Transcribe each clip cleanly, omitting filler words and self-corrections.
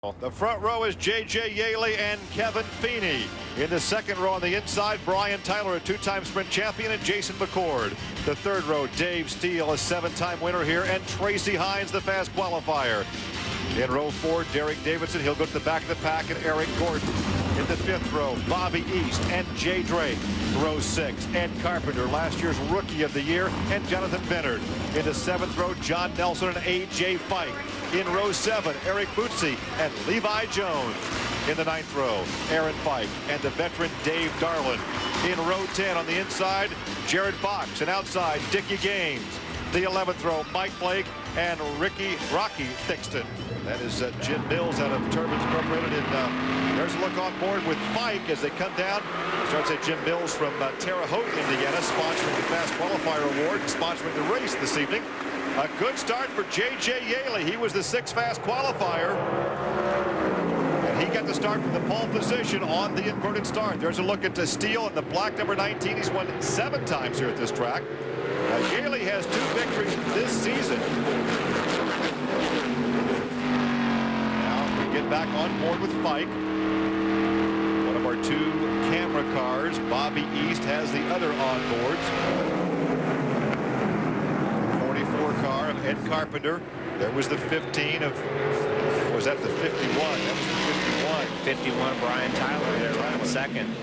The front row is J.J. Yaley and Kevin Feeney. In the second row on the inside, Brian Tyler, a two-time sprint champion, and Jason McCord. The third row, Dave Steele, a seven-time winner here, and Tracy Hines, the fast qualifier. In row 4, Derek Davidson. He'll go to the back of the pack, and Eric Gordon. In the fifth row, Bobby East and Jay Drake. Row 6, Ed Carpenter, last year's Rookie of the Year, and Jonathan Bennett. In the seventh row, John Nelson and A.J. Fike. In row 7, Eric Bootsy and Levi Jones. In the ninth row, Aaron Fike and the veteran Dave Darlin. In row 10 on the inside, Jared Fox, and outside, Dickie Gaines. The 11th row, Mike Blake and Rocky Thixton. That is Jim Mills out of Turbines Incorporated. There's a look on board with Fike as they come down. Starts at Jim Mills from Terre Haute, Indiana, sponsoring the Fast Qualifier Award and sponsoring the race this evening. A good start for J.J. Yaley. He was the 6th fast qualifier. And he got the start from the pole position on the inverted start. There's a look at Steele in the black number 19. He's won 7 times here at this track. Yaley has 2 victories this season. Now we get back on board with Fike. One of our 2 camera cars. Bobby East has the other on boards. Car of Ed Carpenter. There was the 15 of, was that the 51? That was the 51. 51, Brian Tyler there right in second.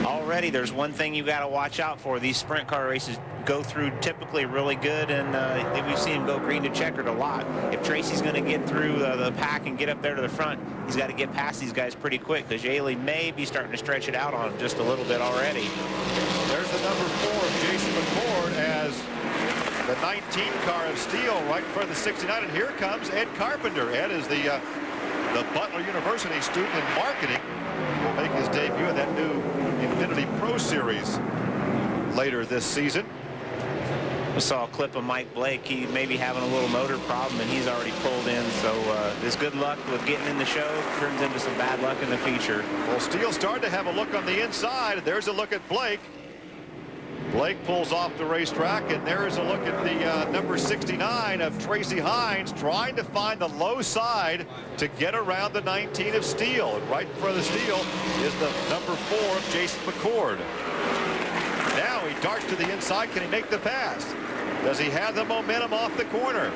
Already there's one thing you got to watch out for. These sprint car races go through typically really good, and we've seen him go green to checkered a lot. If Tracy's going to get through the pack and get up there to the front, he's got to get past these guys pretty quick, because Yaley may be starting to stretch it out on him just a little bit already. There's the number 4 of Jason McCord as the 19 car of Steele right in front of the 69, and here comes Ed Carpenter. Ed is the Butler University student in marketing. Will make his debut in that new Infinity Pro Series later this season. We saw a clip of Mike Blake. He may be having a little motor problem, and he's already pulled in. So this good luck with getting in the show turns into some bad luck in the future. Well, Steele started to have a look on the inside. There's a look at Blake. Blake pulls off the racetrack, and there is a look at the number 69 of Tracy Hines, trying to find the low side to get around the 19 of Steele. And right in front of Steele is the number 4 of Jason McCord. Now he darts to the inside. Can he make the pass? Does he have the momentum off the corner?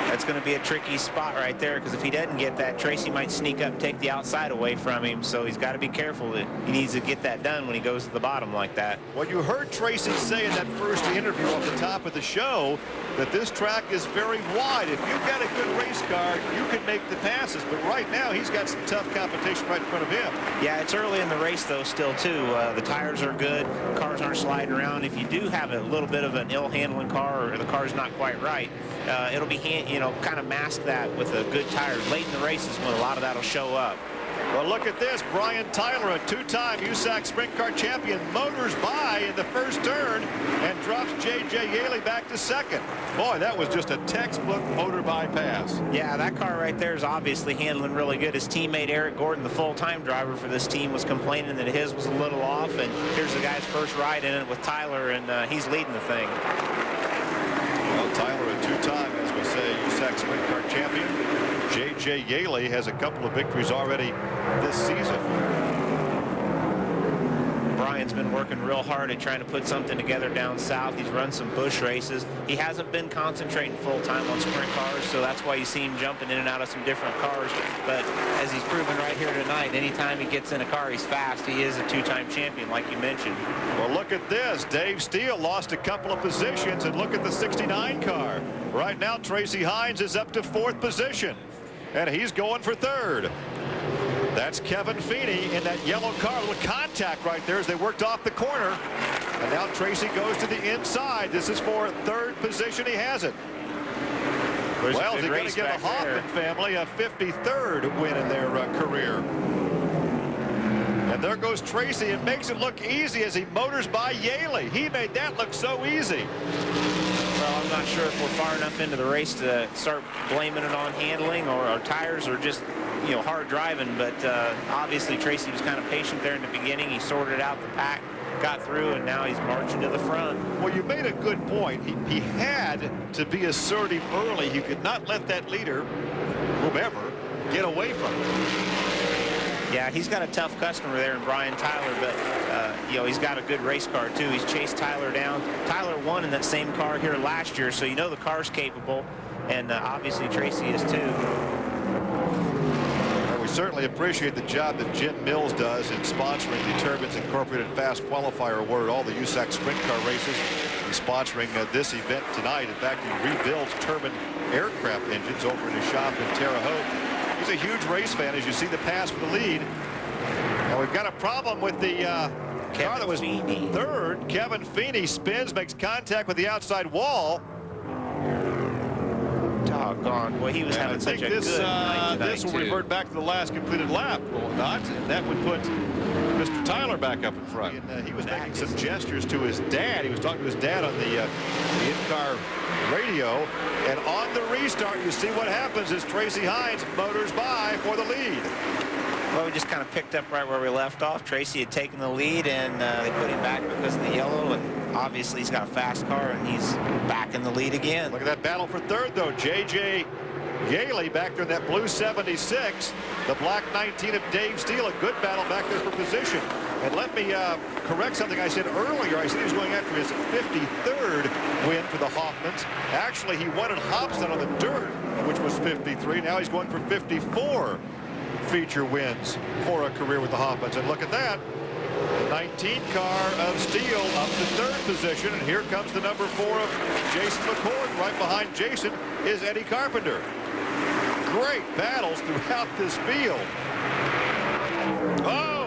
That's going to be a tricky spot right there, because if he doesn't get that, Tracy might sneak up and take the outside away from him. So he's got to be careful that he needs to get that done when he goes to the bottom like that. Well, you heard Tracy say in that first interview off the top of the show that this track is very wide. If you've got a good race car, you can make the passes. But right now, he's got some tough competition right in front of him. Yeah, it's early in the race, though, still, too. The tires are good. Cars aren't sliding around. If you do have a little bit of an ill-handling car, or the car's not quite right, it'll be, kind of mask that with a good tires. Late in the races when a lot of that will show up. Well, look at this. Brian Tyler, a 2-time USAC Sprint Car champion, motors by in the first turn and drops J.J. Yaley back to second. Boy, that was just a textbook motor bypass. Yeah, that car right there is obviously handling really good. His teammate Eric Gordon, the full-time driver for this team, was complaining that his was a little off, and here's the guy's first ride in it with Tyler, and he's leading the thing. Well, Tyler, a 2-time, as we say, USAC Sprint Car champion. J.J. Yaley has a couple of victories already this season. Brian's been working real hard at trying to put something together down south. He's run some bush races. He hasn't been concentrating full-time on sprint cars, so that's why you see him jumping in and out of some different cars. But as he's proven right here tonight, anytime he gets in a car, he's fast. He is a 2-time champion, like you mentioned. Well, look at this. Dave Steele lost a couple of positions, and look at the 69 car. Right now, Tracy Hines is up to 4th position, and he's going for 3rd. That's Kevin Feeney in that yellow car. A little contact right there as they worked off the corner. And now Tracy goes to the inside. This is for 3rd position. He has it. Well, they're going to give the Hoffman family a 53rd win in their career. And there goes Tracy and makes it look easy as he motors by Yaley. He made that look so easy. Well, I'm not sure if we're far enough into the race to start blaming it on handling or our tires or just, hard driving. But obviously Tracy was kind of patient there in the beginning. He sorted out the pack, got through, and now he's marching to the front. Well, you made a good point. He had to be assertive early. He could not let that leader whomever get away from him. Yeah, he's got a tough customer there in Brian Tyler, but, you know, he's got a good race car, too. He's chased Tyler down. Tyler won in that same car here last year, so you know the car's capable, and obviously Tracy is, too. Well, we certainly appreciate the job that Jim Mills does in sponsoring the Turbines Incorporated Fast Qualifier Award, all the USAC Sprint Car races. He's sponsoring this event tonight. In fact, he rebuilds turbine aircraft engines over in his shop in Terre Haute. He's a huge race fan, as you see the pass for the lead. And we've got a problem with the car that was third. Kevin Feeney spins, makes contact with the outside wall. Doggone. Well, he was having such a good night tonight, this will revert back to the last completed lap, will it not? And that would put Mr. Tyler back up in front. And, he was making some gestures to his dad. He was talking to his dad on the in-car radio. And on the restart, you see what happens as Tracy Hines motors by for the lead. Well, we just kind of picked up right where we left off. Tracy had taken the lead, and they put him back because of the yellow, and obviously he's got a fast car, and he's back in the lead again. Look at that battle for third, though. J.J. Yaley back there in that blue 76. The black 19 of Dave Steele. A good battle back there for position. And let me correct something I said earlier. I said he was going after his 53rd win for the Hoffmans. Actually, he won at Hobson on the dirt, which was 53. Now he's going for 54 feature wins for a career with the Hoffmans. And look at that. The 19 car of Steele up to third position. And here comes the number 4 of Jason McCord. Right behind Jason is Eddie Carpenter. Great battles throughout this field. Oh!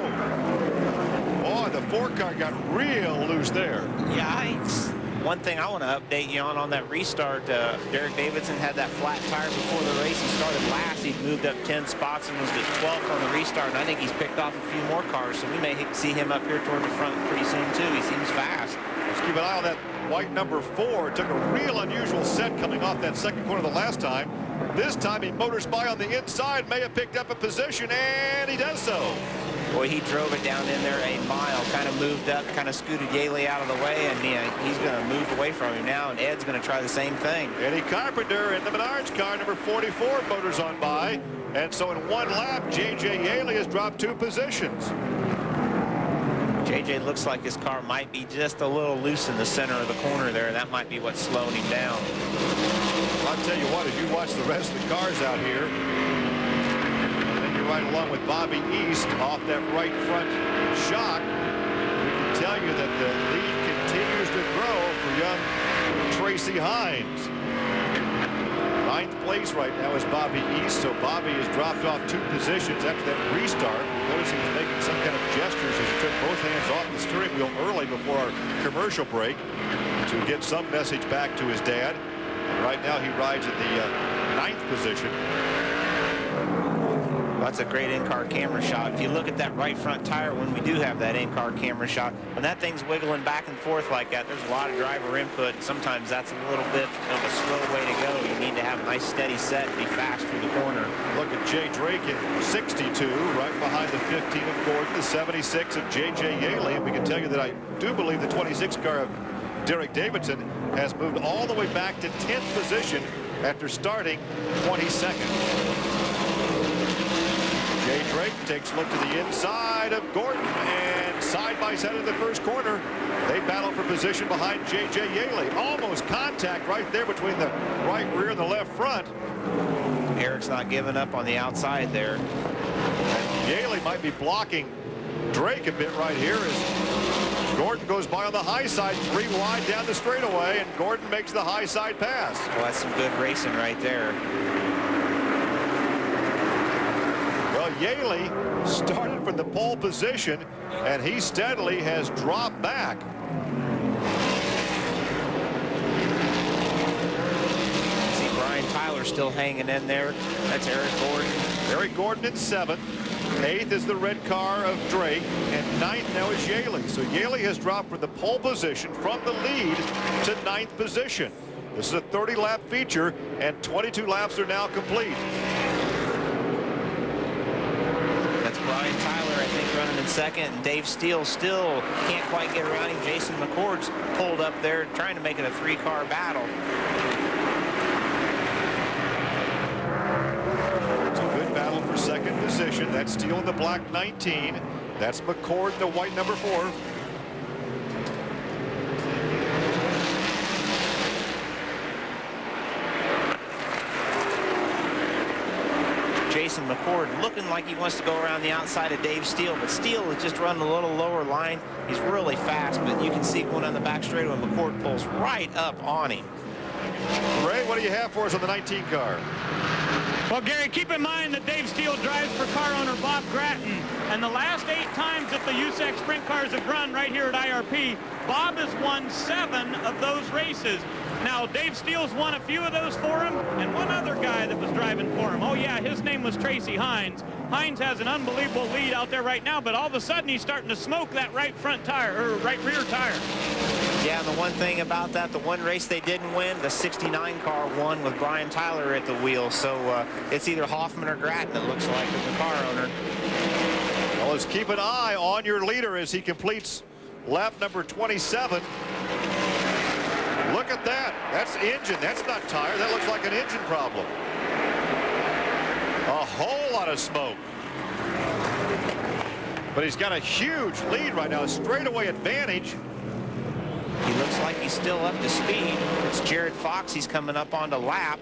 Boy, the 4 car got real loose there. Yikes. One thing I want to update you on that restart, Derek Davidson had that flat tire before the race. He started last. He moved up 10 spots and was at 12th on the restart. And I think he's picked off a few more cars, so we may see him up here toward the front pretty soon, too. He seems fast. Let's keep an eye on that white number 4. It took a real unusual set coming off that second corner the last time. This time he motors by on the inside, may have picked up a position, and he does so. Boy, he drove it down in there a mile, kind of moved up, kind of scooted Yaley out of the way, and he's going to move away from him now, and Ed's going to try the same thing. Eddie Carpenter in the Menards car, number 44, motors on by. And so in one lap, J.J. Yaley has dropped 2 positions. J.J. looks like his car might be just a little loose in the center of the corner there, and that might be what's slowing him down. I'll tell you what, as you watch the rest of the cars out here, right along with Bobby East off that right front shock, we can tell you that the lead continues to grow for young Tracy Hines. 9th place right now is Bobby East, so Bobby has dropped off 2 positions after that restart. Notice he was making some kind of gestures as he took both hands off the steering wheel early before our commercial break to get some message back to his dad. And right now he rides in the 9th position. That's a great in-car camera shot. If you look at that right front tire when we do have that in-car camera shot, when that thing's wiggling back and forth like that, there's a lot of driver input. Sometimes that's a little bit of a slow way to go. You need to have a nice steady set and be fast through the corner. Look at Jay Drake in 62, right behind the 15 of Gordon, the 76 of J.J. Yaley. And we can tell you that I do believe the 26 car of Derek Davidson has moved all the way back to 10th position after starting 22nd. Jay Drake takes a look to the inside of Gordon, and side by side in the first corner, they battle for position behind J.J. Yaley. Almost contact right there between the right rear and the left front. Eric's not giving up on the outside there. And Yaley might be blocking Drake a bit right here as Gordon goes by on the high side, 3 wide down the straightaway, and Gordon makes the high side pass. Well, that's some good racing right there. Yaley started from the pole position, and he steadily has dropped back. See Brian Tyler still hanging in there. That's Eric Gordon. Eric Gordon in 7th. 8th is the red car of Drake, and 9th now is Yaley. So Yaley has dropped from the pole position from the lead to 9th position. This is a 30-lap feature, and 22 laps are now complete. Brian Tyler, I think, running in 2nd, and Dave Steele still can't quite get around him. Jason McCord's pulled up there trying to make it a 3-car battle. position. That's Steele in the black 19. That's McCord in the white number 4. Jason McCord looking like he wants to go around the outside of Dave Steele, but Steele is just running a little lower line. He's really fast, but you can see going on the back straightaway, McCord pulls right up on him. Ray, what do you have for us on the 19 car? Well, Gary, keep in mind that Dave Steele drives for car owner Bob Gratton, and the last 8 times that the USAC Sprint cars have run right here at IRP, Bob has won 7 of those races. Now, Dave Steele's won a few of those for him, and one other guy that was driving for him. Oh, yeah, his name was Tracy Hines. Hines has an unbelievable lead out there right now, but all of a sudden he's starting to smoke that right front tire, or right rear tire. Yeah, and the one thing about that, the one race they didn't win, the 69 car won with Brian Tyler at the wheel. So it's either Hoffman or Gratton, it looks like, as the car owner. Well, let's keep an eye on your leader as he completes lap number 27. Look at that. That's engine. That's not tire. That looks like an engine problem. A whole lot of smoke. But he's got a huge lead right now. A straightaway advantage. He looks like he's still up to speed. It's Jared Fox. He's coming up onto lap.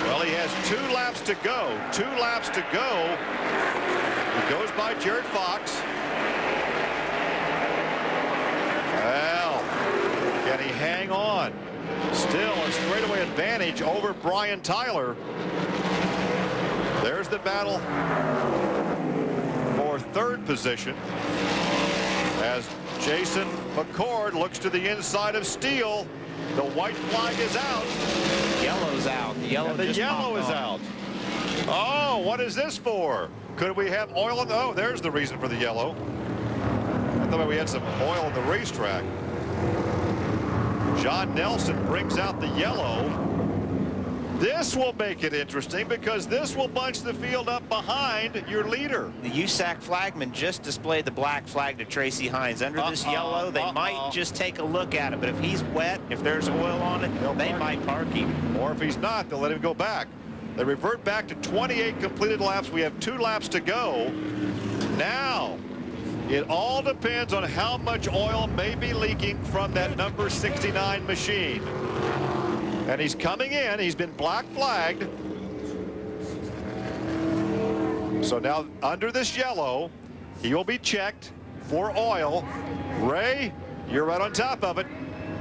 Well, he has 2 laps to go. 2 laps to go. He goes by Jared Fox. Well, can he hang on? Still a straightaway advantage over Brian Tyler. There's the battle for 3rd position as Jason McCord looks to the inside of Steele. The white flag is out. Yellow's out. The yellow is out. Oh, what is this for? Could we have oil in the... Oh, there's the reason for the yellow. I thought we had some oil in the racetrack. John Nelson brings out the yellow. This will make it interesting because this will bunch the field up behind your leader. The USAC flagman just displayed the black flag to Tracy Hines. Under this yellow, they might just take a look at it. But if he's wet, if there's oil on it, they might park him. Or if he's not, they'll let him go back. They revert back to 28 completed laps. We have 2 laps to go. Now, it all depends on how much oil may be leaking from that number 69 machine. And he's coming in. He's been black flagged. So now under this yellow, he will be checked for oil. Ray, you're right on top of it.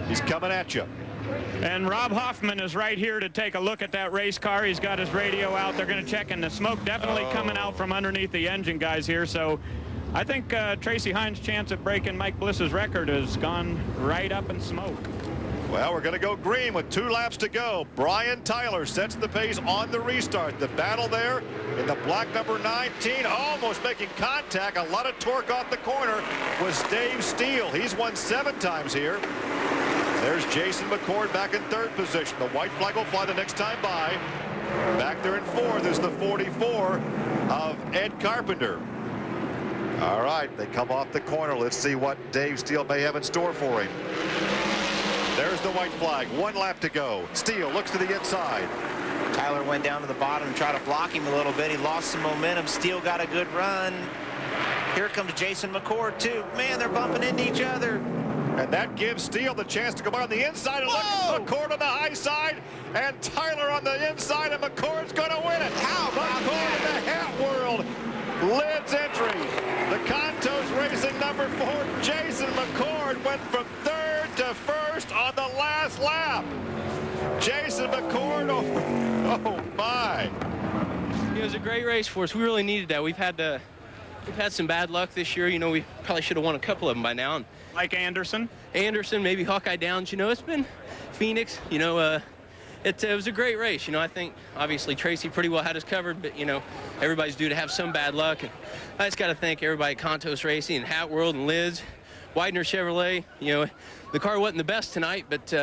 He's coming at you. And Rob Hoffman is right here to take a look at that race car. He's got his radio out. They're going to check, and the smoke definitely coming out from underneath the engine guys here. So I think Tracy Hines' chance of breaking Mike Bliss's record has gone right up in smoke. Well, we're going to go green with 2 laps to go. Brian Tyler sets the pace on the restart. The battle there in the black number 19, almost making contact. A lot of torque off the corner was Dave Steele. He's won 7 times here. There's Jason McCord back in 3rd position. The white flag will fly the next time by. Back there in 4th is the 44 of Ed Carpenter. All right, they come off the corner. Let's see what Dave Steele may have in store for him. There's the white flag. 1 lap to go. Steele looks to the inside. Tyler went down to the bottom and tried to block him a little bit. He lost some momentum. Steele got a good run. Here comes Jason McCord, too. Man, they're bumping into each other. And that gives Steele the chance to come on the inside. And look, McCord on the high side. And Tyler on the inside. And McCord's going to win it. How about McCord in the hat world. Lids entry. The Contos Racing number 4. Jason McCord went from 3rd to 1st on the last lap. Jason McCord, oh my. It was a great race for us. We really needed that. We've had some bad luck this year. You know, we probably should have won a couple of them by now. And Like Anderson, maybe Hawkeye Downs. You know, it's been Phoenix. You know, it was a great race. You know, I think obviously Tracy pretty well had us covered, but you know, everybody's due to have some bad luck. And I just got to thank everybody at Contos Racing and Hat World and Lids, Widener Chevrolet. You know, the car wasn't the best tonight, but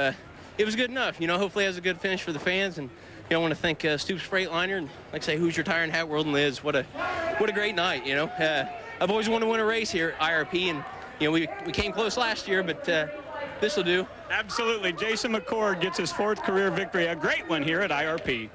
it was good enough. You know, hopefully it has a good finish for the fans. And you know, I want to thank Stoops Freightliner and, like I say, Hoosier Tire and Hat World and Lids. What a great night. You know, I've always wanted to win a race here at IRP, and you know, we came close last year, but this will do. absolutely. Jason McCord gets his 4th career victory, a great one here at IRP.